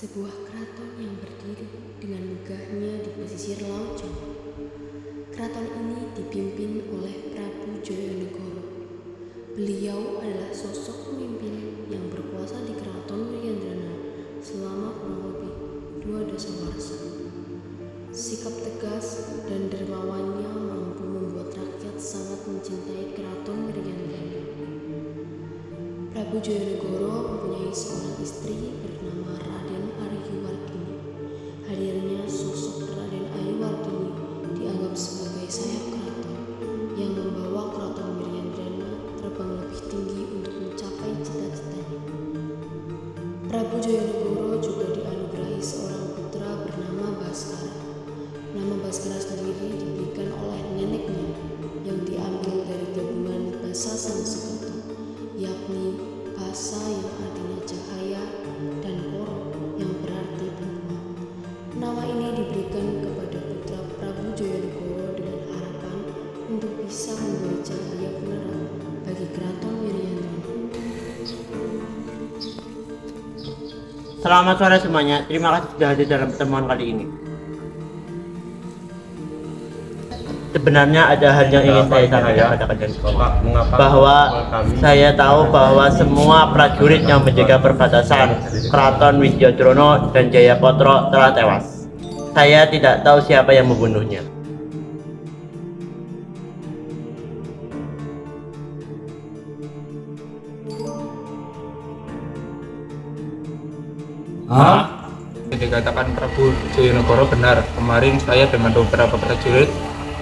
Sebuah keraton yang berdiri dengan megahnya di pesisir Laut Jawa. Keraton ini dipimpin oleh Prabu Joyonegoro. Beliau adalah sosok pemimpin yang berkuasa di Keraton Wiryandrana selama kurang lebih 2 dasawarsa. Sikap tegas dan dermawannya mampu membuat rakyat sangat mencintai Keraton Wiryandrana. Prabu Joyonegoro mempunyai seorang istri bernama Raden Aryuwardini. Hadirnya sosok Raden Aryuwardini dianggap sebagai sayap keraton yang membawa Keraton Wiryandrana terbang lebih tinggi untuk mencapai cita-citanya. Prabu Joyonegoro juga dianugerahi seorang putra bernama Baskara. Nama Baskara sendiri diberikan oleh neneknya yang diambil dari gabungan bahasa Sanskerta, yakni Basa yang artinya cahaya dan Koro yang berarti perempuan. Nama ini diberikan kepada putra Prabu Joyonegoro dengan harapan untuk bisa memberi cahaya penerang bagi Keraton Wiryandrana. Selamat sore semuanya, terima kasih sudah hadir dalam pertemuan kali ini. Sebenarnya ada hal yang ingin saya sampaikan pada kalian semua, bahwa saya tahu bahwa semua prajurit yang menjaga perbatasan Keraton Widyadrono dan Jayapatra telah tewas. Saya tidak tahu siapa yang membunuhnya. Dikatakan Prabu Joyonegoro benar. Kemarin saya dengan beberapa prajurit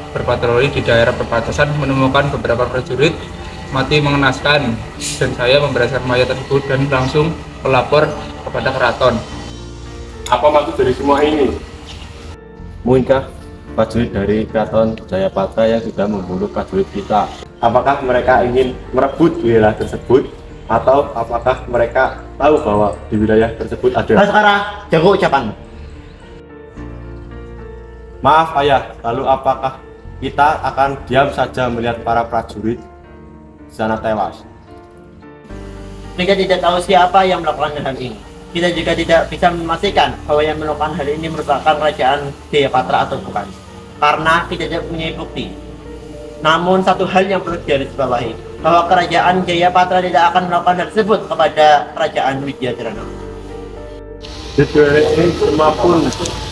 berpatroli di daerah perbatasan menemukan beberapa prajurit mati mengenaskan, dan saya membereskan mayat tersebut dan langsung melapor kepada keraton. Apa maksud dari semua ini? Mungkinkah prajurit dari Keraton Jayapatra yang sudah membunuh prajurit kita? Apakah mereka ingin merebut wilayah tersebut, atau apakah mereka tahu bahwa di wilayah tersebut ada? Baskara, jaga ucapanmu. Maaf ayah, lalu apakah kita akan diam saja melihat para prajurit di sana tewas? Kita tidak tahu siapa yang melakukan hal ini. Kita juga tidak bisa memastikan bahwa yang melakukan hal ini merupakan kerajaan Jayapatra atau bukan, karena kita tidak punya bukti. Namun satu hal yang perlu digarisbawahi, bahwa kerajaan Jayapatra tidak akan melakukan hal tersebut kepada kerajaan Widyadrono. Sejauh ini semua pun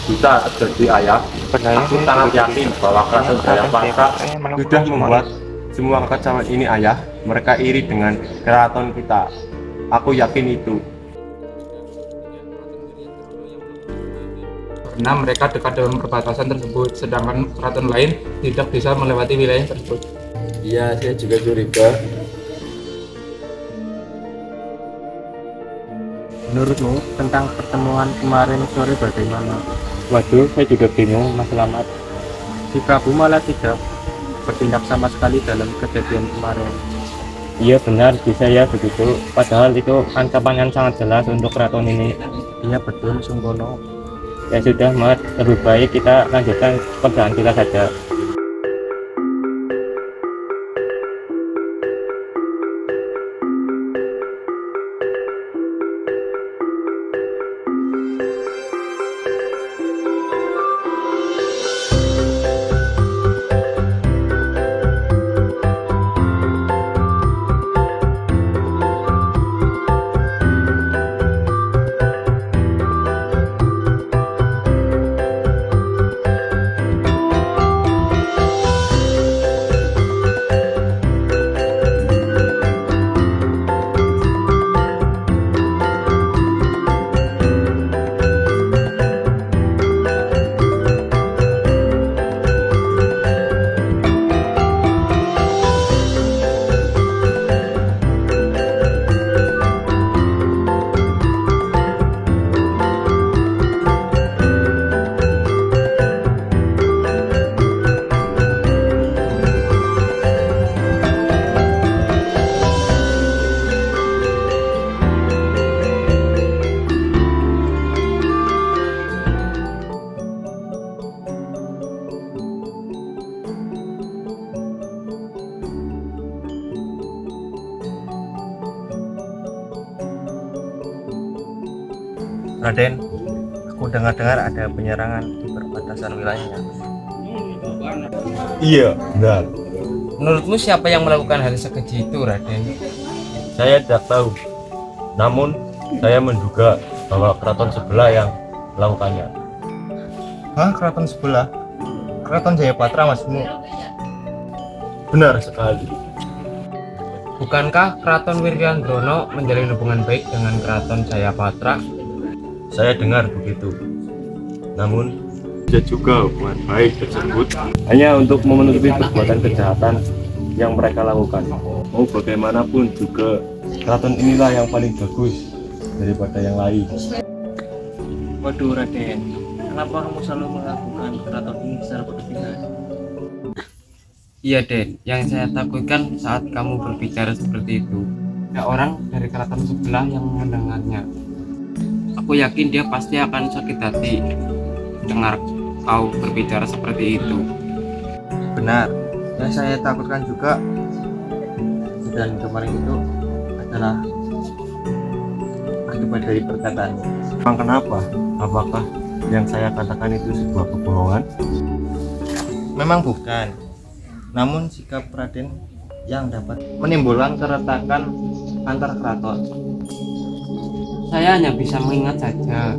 bisa terjadi ayah. Aku sangat yakin bahwa Keraton Jayapatra sudah membuat semua kekacauan ini ayah. Mereka iri dengan keraton kita. Aku yakin itu. Karena mereka dekat dengan perbatasan tersebut, sedangkan keraton lain tidak bisa melewati wilayah tersebut. Iya, saya juga curiga. Menurutmu tentang pertemuan kemarin sore bagaimana? Waduh, saya juga bingung, Mas Slamet. Si Prabu malah tidak bertindak sama sekali dalam kejadian kemarin. Iya benar, bisa ya begitu. Padahal itu ancaman yang sangat jelas untuk keraton ini. Iya betul, Sungkono. Ya sudah, Mas, lebih baik kita lanjutkan pekerjaan kita saja. Raden, aku dengar-dengar ada penyerangan di perbatasan wilayahnya. Iya, benar. Menurutmu siapa yang melakukan hal sekeji itu, Raden? Saya tidak tahu. Namun, saya menduga bahwa keraton sebelah yang melakukannya. Hah, keraton sebelah? Keraton Jayapatra maksudmu? Benar sekali. Bukankah Keraton Wiryandrono menjalin hubungan baik dengan Keraton Jayapatra? Saya dengar begitu. Namun, bisa juga hubungan baik tersebut hanya untuk memenuhi perbuatan kejahatan yang mereka lakukan. Mau bagaimanapun juga, keraton inilah yang paling bagus daripada yang lain. Waduh Raden, kenapa kamu selalu melakukan keraton ini secara berlebihan? Iya, Den. Yang saya takutkan saat kamu berbicara seperti itu, ada orang dari keraton sebelah yang mendengarnya. Aku yakin dia pasti akan sakit hati dengar kau berbicara seperti itu. Benar, yang saya takutkan juga dan kemarin itu adalah akibat dari perkataanmu. Emang kenapa? Apakah yang saya katakan itu sebuah kebohongan? Memang bukan, namun sikap Raden yang dapat menimbulkan keretakan antar keraton. Saya hanya bisa mengingat saja.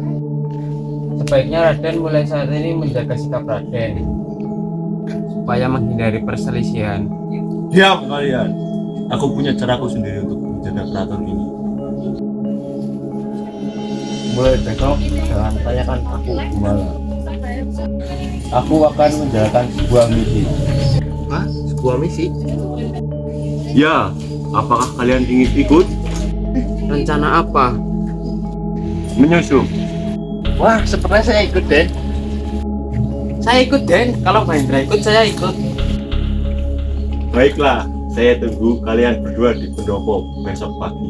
Sebaiknya Raden mulai saat ini menjaga sikap Raden supaya menghindari perselisihan. Diam kalian. Aku punya caraku sendiri untuk menjaga keraton ini. Mulai besok jangan tanyakan aku gimana. Aku akan menjalankan sebuah misi. Hah? Sebuah misi? Ya, apakah kalian ingin ikut? Rencana apa? Menyusup. Wah, sepertinya saya ikut, Den. Saya ikut, Den. Kalau Mahendra ikut, saya ikut. Baiklah, saya tunggu kalian berdua di pendopo besok pagi.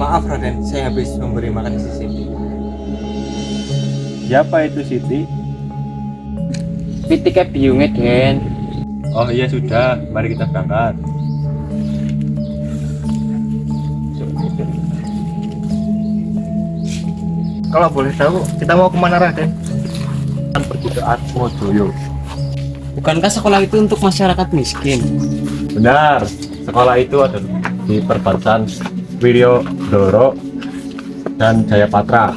Maaf Raden, saya habis memberi makan Siti. Siapa itu Siti? Pitike biyunge, Den. Oh iya sudah, mari kita berangkat. Kalau boleh tahu, kita mau kemana Raden? Kan pergi ke Atmojoyo. Bukankah sekolah itu untuk masyarakat miskin? Benar, sekolah itu ada di perbatasan Wiryodoro dan Jayapatra.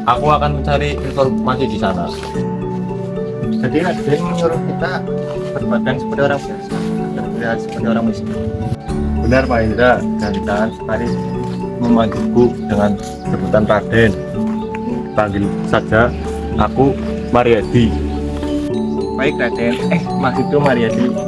Aku akan mencari informasi di sana. Jadi Raden menyuruh kita berpakaian seperti orang biasa dan terlihat seperti orang miskin. Benar Pak Indra, dan jangan sekali memanggilku dengan sebutan Raden. Panggil saja aku Mariadi. Baik Raden, maksudku Mariadi.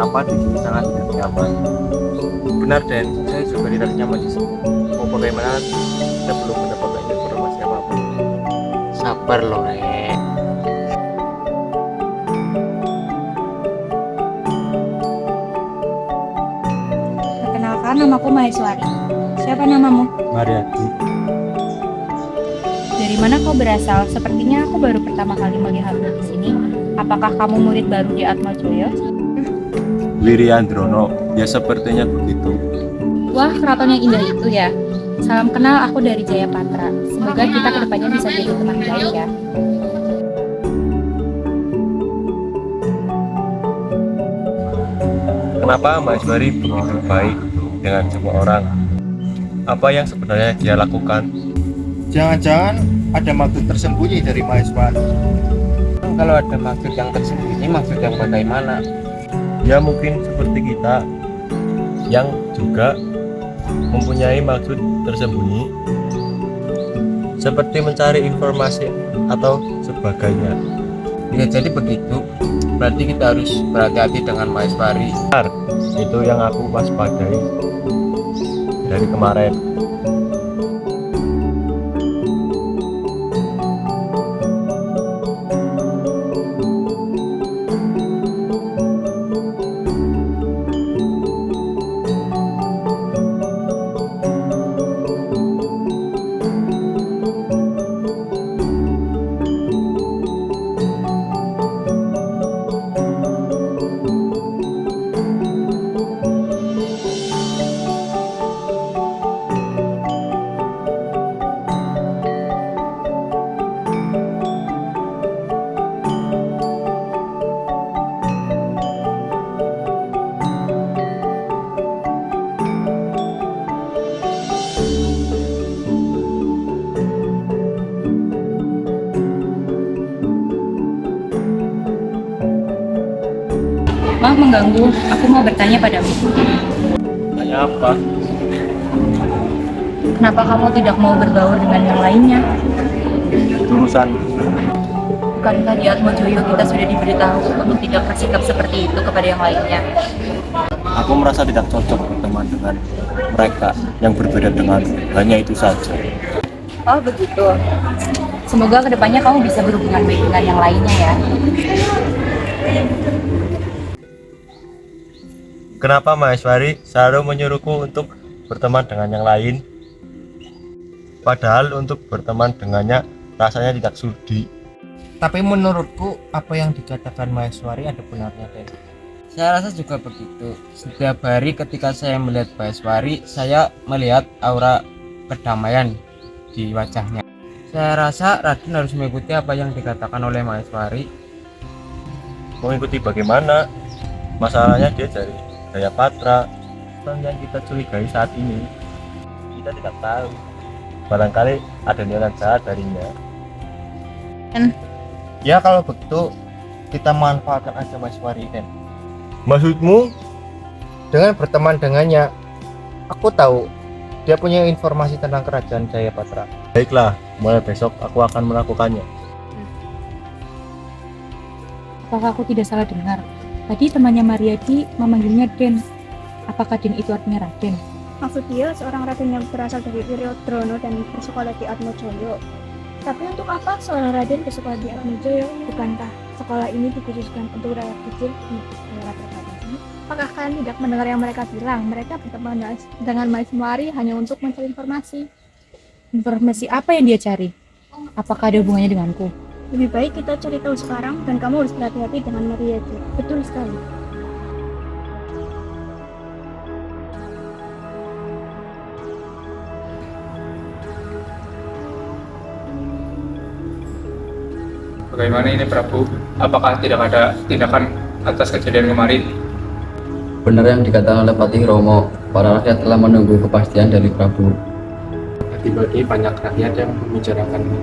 Kenapa di sini sangat tidak nyaman? Benar Den, saya juga tidak nyaman di sini. Mau bagaimana, kita belum mendapatkan informasi apa-apa. Sabar loh, Rek. Perkenalkan, namaku Maheswari. Siapa namamu? Mariadi. Dari mana kau berasal? Sepertinya aku baru pertama kali melihatmu di sini. Apakah kamu murid baru di Atmajoyo? Wiryandrono, ya sepertinya begitu. Wah, keraton yang indah itu ya. Salam kenal, aku dari Jayapatra. Semoga kita kedepannya bisa jadi teman baik ya. Kenapa Maheswari begitu baik dengan semua orang? Apa yang sebenarnya dia lakukan? Jangan-jangan ada maksud tersembunyi dari Maheswari. Kalau ada maksud yang tersembunyi, maksud yang bagaimana? Ya mungkin seperti kita yang juga mempunyai maksud tersembunyi, seperti mencari informasi atau sebagainya. Bisa jadi begitu. Berarti kita harus berhati-hati dengan Maheswari. Itu yang aku waspadai dari kemarin. Maaf mengganggu, aku mau bertanya padamu. Tanya apa? Kenapa kamu tidak mau berbaur dengan yang lainnya? Urusan Bukankah di Atmojoyo kita sudah diberitahu untuk tidak bersikap seperti itu kepada yang lainnya? aku merasa tidak cocok berteman dengan mereka yang berbeda dengan hanya itu saja. Oh begitu. Semoga kedepannya kamu bisa berhubungan baik dengan yang lainnya ya. Kenapa Maheswari selalu menyuruhku untuk berteman dengan yang lain? Padahal untuk berteman dengannya rasanya tidak sudi. Tapi menurutku apa yang dikatakan Maheswari ada benarnya, Den. Saya rasa juga begitu. Setiap hari ketika saya melihat Maheswari, saya melihat aura kedamaian di wajahnya. Saya rasa Raden harus mengikuti apa yang dikatakan oleh Maheswari. Mengikuti bagaimana? Masalahnya dia dari Jayapatra, yang kita curigai saat ini. Kita tidak tahu. Barangkali ada niatan jahat darinya. Ya kalau begitu kita manfaatkan aja Maheswari, Den. Maksudmu? Dengan berteman dengannya, aku tahu dia punya informasi tentang kerajaan Jayapatra. Baiklah, mulai besok aku akan melakukannya. Apakah aku tidak salah dengar? Tadi temannya Mariadi memanggilnya Den. Apakah Den itu artinya Raden? Maksud dia seorang raden yang berasal dari Wiryodrono dan bersekolah di Atmojoyo. Tapi untuk apa seorang raden bersekolah di Atmojoyo? Bukankah sekolah ini dikhususkan untuk rakyat kecil di daerah perbatasan? Apakah kalian tidak mendengar yang mereka bilang? Mereka berteman dengan Maheswari hanya untuk mencari informasi. Informasi apa yang dia cari? Apakah ada hubungannya denganku? Lebih baik kita cari tahu sekarang dan kamu harus berhati-hati dengan Mariadi. Betul sekali. Bagaimana ini Prabu? Apakah tidak ada tindakan atas kejadian kemarin? Benar yang dikatakan oleh Patih Romo, para rakyat telah menunggu kepastian dari Prabu. Bagi banyak rakyat yang membicarakan ini.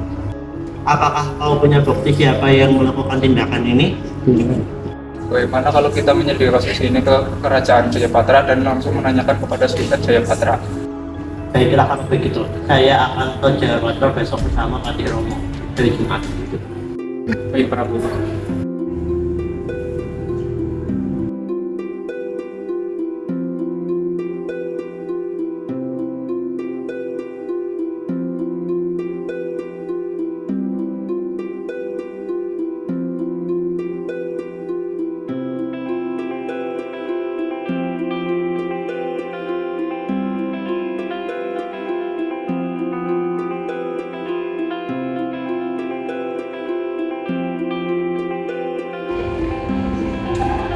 Apakah kau punya bukti siapa yang melakukan tindakan ini? Bagaimana kalau kita menyelidiki kasus ini ke kerajaan Jayapatra dan langsung menanyakan kepada Sultan Jayapatra? Baiklah kalau begitu, saya akan ke Jayapatra besok bersama Patih Romo dari Jumat. Baik Prabu.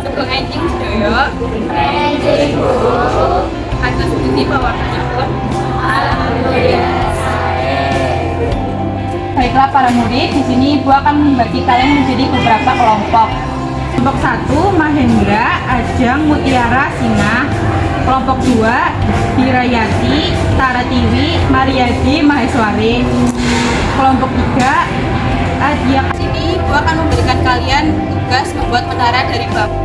Sugeng enjing sedaya. Atas bukti pawarnanya pun. Baiklah para murid, di sini Ibu akan membagi kalian menjadi beberapa kelompok. Kelompok 1, Mahendra, Ajang, Mutiara, Singa. Kelompok 2, Hirayati, Taratiwi, Mariadi, Maheswari. Kelompok 3, Adia. Di sini Ibu akan memberikan kalian tugas membuat menara dari bambu.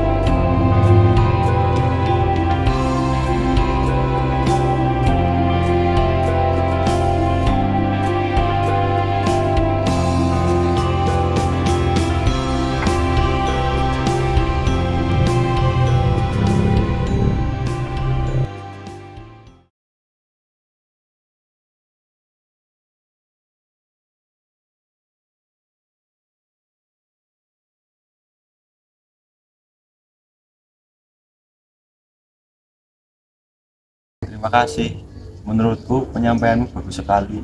Terima kasih. Menurutku penyampaianmu bagus sekali.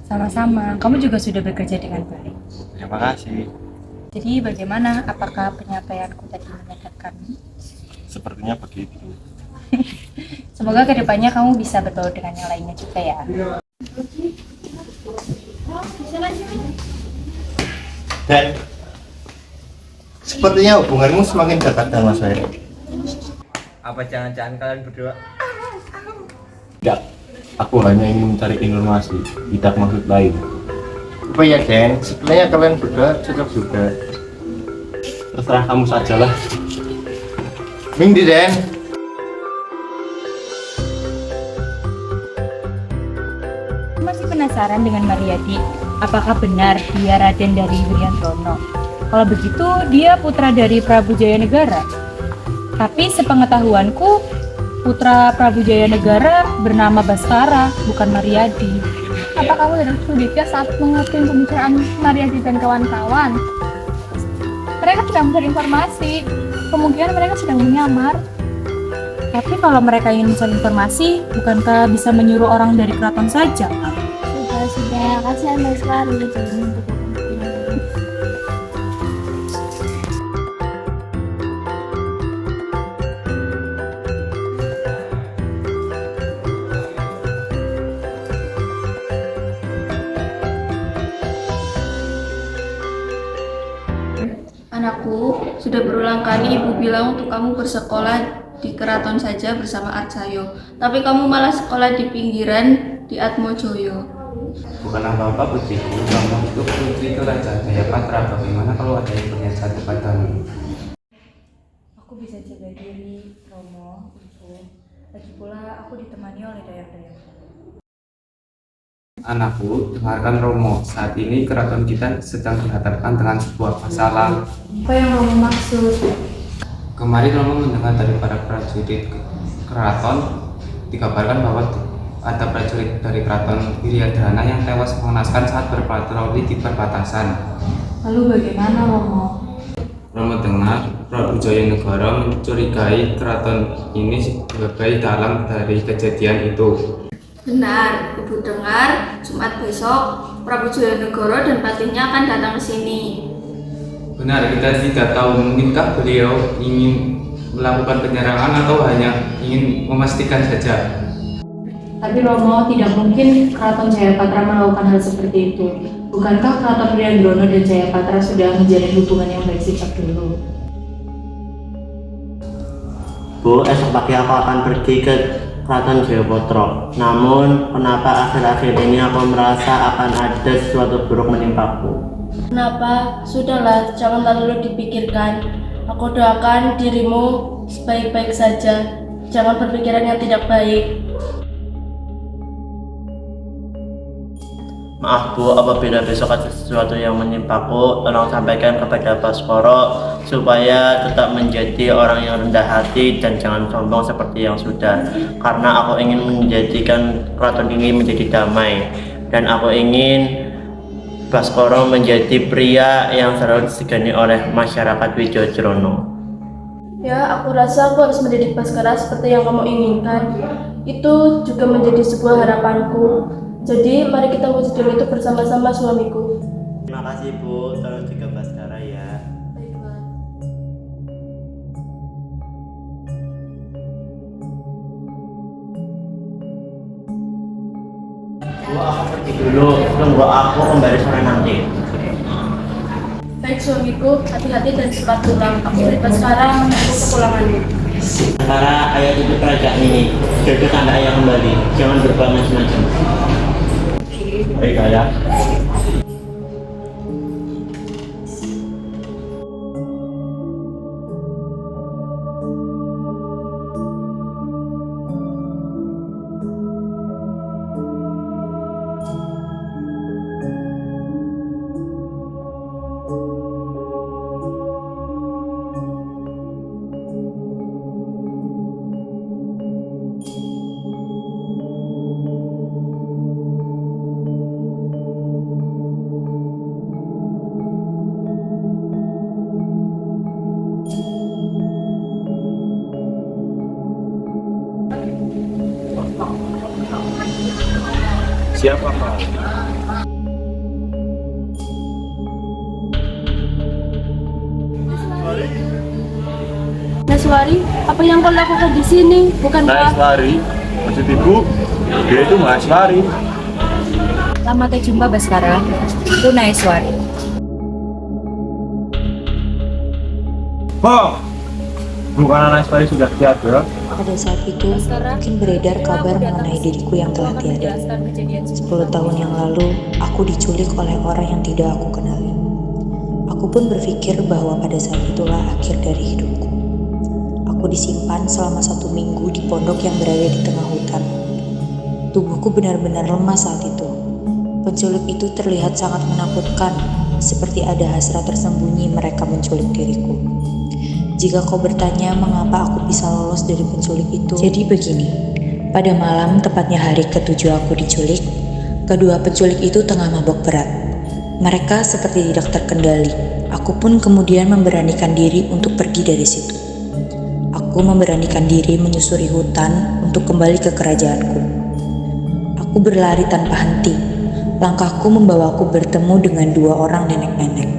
Sama-sama, kamu juga sudah bekerja dengan baik. Terima kasih. Jadi bagaimana? Apakah penyampaianku tadi menyadarkanmu? Sepertinya begitu. Semoga kedepannya kamu bisa berbaur dengan yang lainnya juga ya. Dan sepertinya hubunganmu semakin dekat dengan Mas Ferry. Apa jangan-jangan kalian berdua? Tidak, aku hanya ingin mencari informasi, tidak maksud lain. Oh ya Den, sebenarnya kalian berdua cocok juga. Terserah kamu sajalah. Mingdi Den. Masih penasaran dengan Mariadi? Apakah benar dia Raden dari Wiryantrono? Kalau begitu, dia putra dari Prabu Jayanegara. Tapi sepengetahuanku, putra Prabu Jayanegara bernama Baskara, bukan Mariadi. Apa kamu tidak curiga saat mengerti pembicaraan Mariadi dan kawan-kawan? Mereka sedang mencari informasi. Kemungkinan mereka sedang menyamar. Tapi kalau mereka ingin mencari informasi, bukankah bisa menyuruh orang dari keraton saja? Sudah, kasihan sekali. Anakku, sudah berulang kali ibu bilang untuk kamu bersekolah di keraton saja bersama Arcayo. Tapi kamu malah sekolah di pinggiran di Atmojoyo. Bukan apa-apa putriku, kamu itu putri kerajaan Jayapatra. Bagaimana kalau ada yang berniat kepadamu? Aku bisa jaga diri, Romo, Ibu. Lagi pula aku ditemani oleh dayang-dayang. Anakku, dengarkan Romo. Saat ini keraton kita sedang dihadapkan dengan sebuah masalah. Apa yang Romo maksud? Kemarin Romo mendengar dari para prajurit keraton dikabarkan bahwa ada prajurit dari keraton Wiryadrana yang tewas mengenaskan saat berpatroli di perbatasan. Lalu bagaimana, Romo? Romo dengar Prabu Jayanegara mencurigai keraton ini sebagai dalang dari kejadian itu. Benar, ibu dengar Jumat besok Prabu Jayanegara dan patihnya akan datang ke sini. Benar, kita tidak tahu mungkinkah beliau ingin melakukan penyerangan atau hanya ingin memastikan saja. Tapi Romo, tidak mungkin keraton Jayapatra melakukan hal seperti itu. Bukankah keraton Wiryantrono dan Jayapatra sudah menjalin hubungan yang baik sejak dulu? Bu, esok pagi aku akan pergi ke Keraton Jayapatra. Namun, kenapa akhir-akhir ini aku merasa akan ada sesuatu buruk menimpaku? Kenapa? Sudahlah, jangan terlalu dipikirkan. Aku doakan dirimu baik-baik saja. Jangan berpikiran yang tidak baik. Maaf Bu, apabila besok ada sesuatu yang menimpaku, tolong sampaikan kepada Baskoro supaya tetap menjadi orang yang rendah hati dan jangan sombong seperti yang sudah. Karena aku ingin menjadikan keraton ini menjadi damai, dan aku ingin Baskoro menjadi pria yang selalu disegani oleh masyarakat Widodrona. Ya, aku rasa aku harus mendidik Baskara seperti yang kamu inginkan. Itu juga menjadi sebuah harapanku. Jadi, mari kita wujudkan itu bersama-sama, suamiku. Terima kasih Bu, tolong jaga Baskara ya. Baiklah. Bu, aku pergi dulu, tunggu aku kembali sore nanti. Baik suamiku, hati-hati dan cepat pulang. Aku beri Baskara menunggu kepulanganmu. Sementara ayah tutup kerajaan ini, jaga sampai ayah kembali. Jangan berbuat macam-macam. Baik ayah. Siapa kau? Naswari, apa yang kau lakukan di sini? Bukankah Naiswari, maksud ibu, dia itu Mahaswari. Lama jumpa Baskara, itu Naiswari. Oh, bukan Naiswari sudah tiada. Pada saat itu, mungkin beredar kabar mengenai diriku yang telah tiada. 10 tahun yang lalu, aku diculik oleh orang yang tidak aku kenali. Aku pun berpikir bahwa pada saat itulah akhir dari hidupku. Aku disimpan selama 1 minggu di pondok yang berada di tengah hutan. Tubuhku benar-benar lemah saat itu. Penculik itu terlihat sangat menakutkan, seperti ada hasrat tersembunyi mereka menculik diriku. Jika kau bertanya mengapa aku bisa lolos dari penculik itu, jadi begini. Pada malam, tepatnya hari ke-7 aku diculik, kedua penculik itu tengah mabok berat. Mereka seperti tidak terkendali. Aku pun kemudian memberanikan diri untuk pergi dari situ. Aku memberanikan diri menyusuri hutan untuk kembali ke kerajaanku. Aku berlari tanpa henti. Langkahku membawaku bertemu dengan 2 orang nenek-nenek.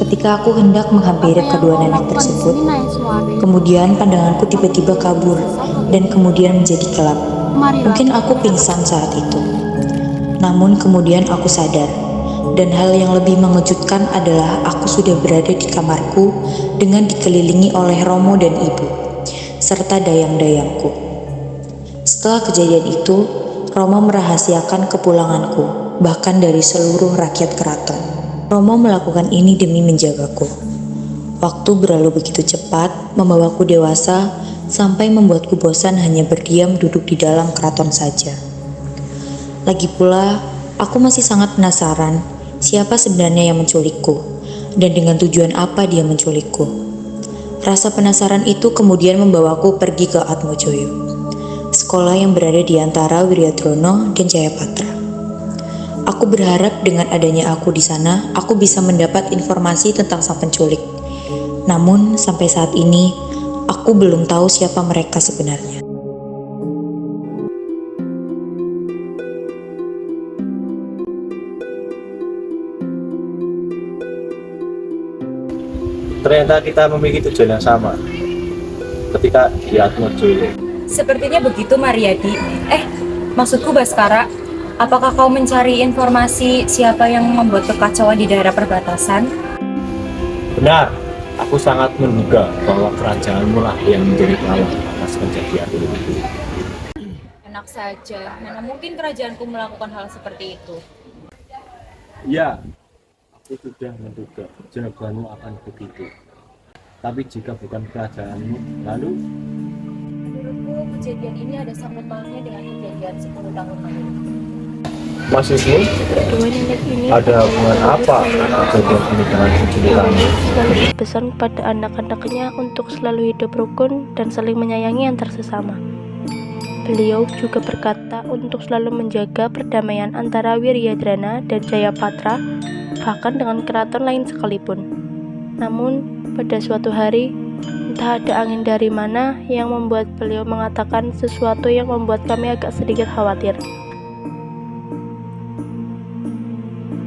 Ketika aku hendak menghampiri kedua nenek tersebut, kemudian pandanganku tiba-tiba kabur dan kemudian menjadi gelap. Mungkin aku pingsan saat itu. Namun kemudian aku sadar, dan hal yang lebih mengejutkan adalah aku sudah berada di kamarku dengan dikelilingi oleh Romo dan Ibu, serta dayang-dayangku. Setelah kejadian itu, Romo merahasiakan kepulanganku, bahkan dari seluruh rakyat keraton. Romo melakukan ini demi menjagaku. Waktu berlalu begitu cepat, membawaku dewasa, sampai membuatku bosan hanya berdiam duduk di dalam keraton saja. Lagi pula, aku masih sangat penasaran siapa sebenarnya yang menculikku, dan dengan tujuan apa dia menculikku. Rasa penasaran itu kemudian membawaku pergi ke Atmojoyo, sekolah yang berada di antara Wiryadrono dan Jayapatra. Aku berharap dengan adanya aku di sana, aku bisa mendapat informasi tentang sang penculik. Namun, sampai saat ini, aku belum tahu siapa mereka sebenarnya. Ternyata kita memiliki tujuan yang sama ketika di Atmojoyo. Sepertinya begitu, Mariadi. Maksudku Baskara, apakah kau mencari informasi siapa yang membuat kekacauan di daerah perbatasan? Benar, aku sangat menduga bahwa kerajaanmu lah yang menjadi pelawan atas kejadian itu. Enak saja, mana mungkin kerajaanku melakukan hal seperti itu. Ya, aku sudah menduga jawabanmu akan begitu. Tapi jika bukan kerajaanmu, lalu? Menurutku kejadian ini ada sangkut pautnya dengan kejadian 10 tahun lalu. Maksudmu? Ada hubungan apa kejadian ini dengan penculikanmu? Selalu berpesan kepada anak-anaknya untuk selalu hidup rukun dan saling menyayangi antar sesama. Beliau juga berkata untuk selalu menjaga perdamaian antara Wiryadrana dan Jayapatra, bahkan dengan keraton lain sekalipun. Namun, pada suatu hari, entah ada angin dari mana yang membuat beliau mengatakan sesuatu yang membuat kami agak sedikit khawatir.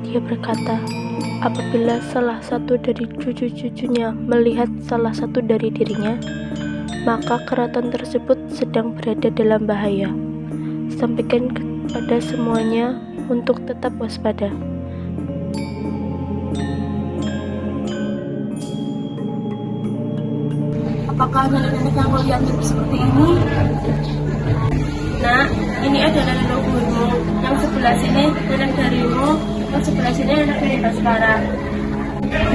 Dia berkata, apabila salah satu dari cucu-cucunya melihat salah satu dari dirinya, maka keraton tersebut sedang berada dalam bahaya. Sampaikan kepada semuanya untuk tetap waspada. Apakah nenek-nenek yang kau lihat seperti ini? Nah, ini adalah leluhurmu. Yang sebelah sini nenek darimu, yang sebelah sini nenek dari Baskara.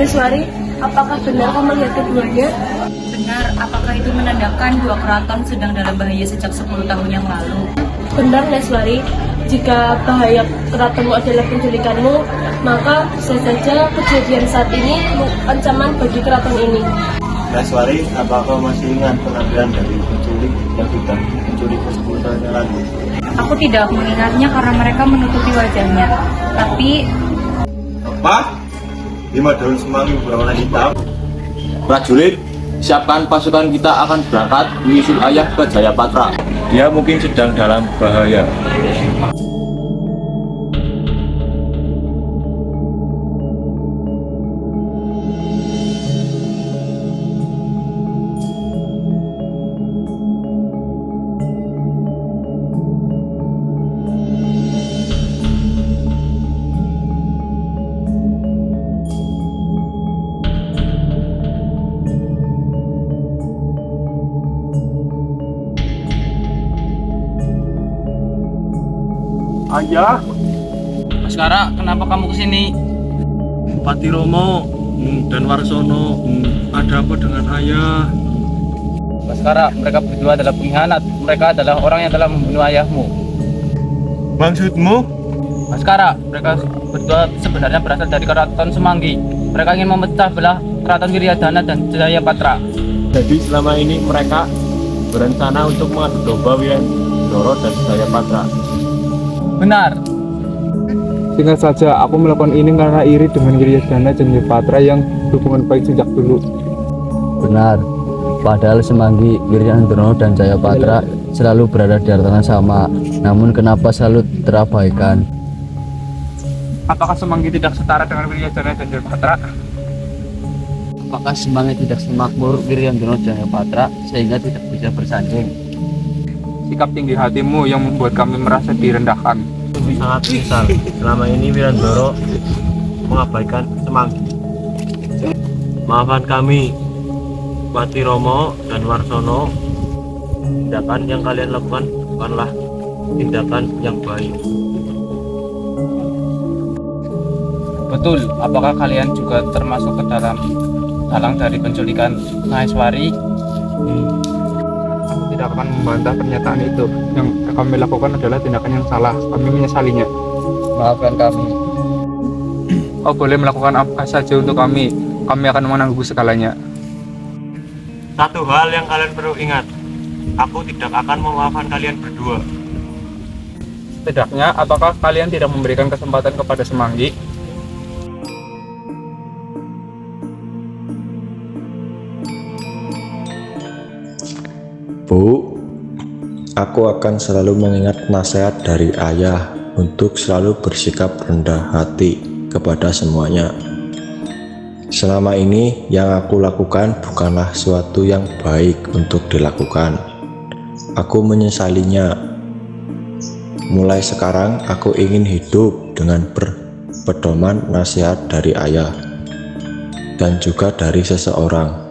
Naswari, apakah benar kau melihat keduanya? Benar, apakah itu menandakan dua keraton sedang dalam bahaya sejak 10 tahun yang lalu? Benar, Naswari. Jika bahaya keratonmu adalah penculikanmu, maka bisa saja kejadian saat ini ancaman bagi keraton ini. Naswari, apa kau masih ingat penampilan dari penculik yang sudah menculik 10 tahun yang lalu? Aku tidak mengingatnya karena mereka menutupi wajahnya. Tapi... Apa? 5 daun semanggi berwarna hitam. Prajurit, siapkan pasukan kita akan berangkat menyusul ayah ke Jayapatra. Dia mungkin sedang dalam bahaya. Ayah, Baskara, kenapa kamu kesini? Pati Romo dan Warsono, ada apa dengan ayah? Baskara, mereka berdua adalah pengkhianat. Mereka adalah orang yang telah membunuh ayahmu. Maksudmu? Baskara, mereka berdua sebenarnya berasal dari Keraton Semanggi. Mereka ingin memecah belah Keraton Wiryadana dan Jayapatra. Jadi selama ini mereka berencana untuk mengadu domba Wiryadara dan Jayapatra. Benar. Singkat saja, aku melakukan ini karena iri dengan Wiryadana dan Jayapatra yang hubungan baik sejak dulu. Benar. Padahal Semanggi, Wiryadana dan Jayapatra selalu berada di hartangan sama. Namun kenapa selalu terabaikan? Apakah Semanggi tidak setara dengan Wiryadana dan Jayapatra? Apakah Semanggi tidak semakmur Wiryadana dan Jayapatra sehingga tidak bisa bersanding? Sikap tinggi hatimu yang membuat kami merasa direndahkan. Sangat menyesal selama ini Wiryadara mengabaikan Semanggi. Maafkan kami, Pati Romo dan Warsono. Tindakan yang kalian lakukan bukanlah tindakan yang baik. Betul, apakah kalian juga termasuk ke dalang dari penculikan Maheswari? Aku tidak akan membantah pernyataan itu. Yang kami lakukan adalah tindakan yang salah. Kami menyesalinya. Maafkan kami. Oh, boleh melakukan apa saja untuk kami. Kami akan menanggung segalanya. Satu hal yang kalian perlu ingat, aku tidak akan memaafkan kalian berdua. Setidaknya, apakah kalian tidak memberikan kesempatan kepada Semanggi? Bu, aku akan selalu mengingat nasihat dari ayah untuk selalu bersikap rendah hati kepada semuanya. Selama ini yang aku lakukan bukanlah suatu yang baik untuk dilakukan. Aku menyesalinya. Mulai sekarang aku ingin hidup dengan berpedoman nasihat dari ayah dan juga dari seseorang.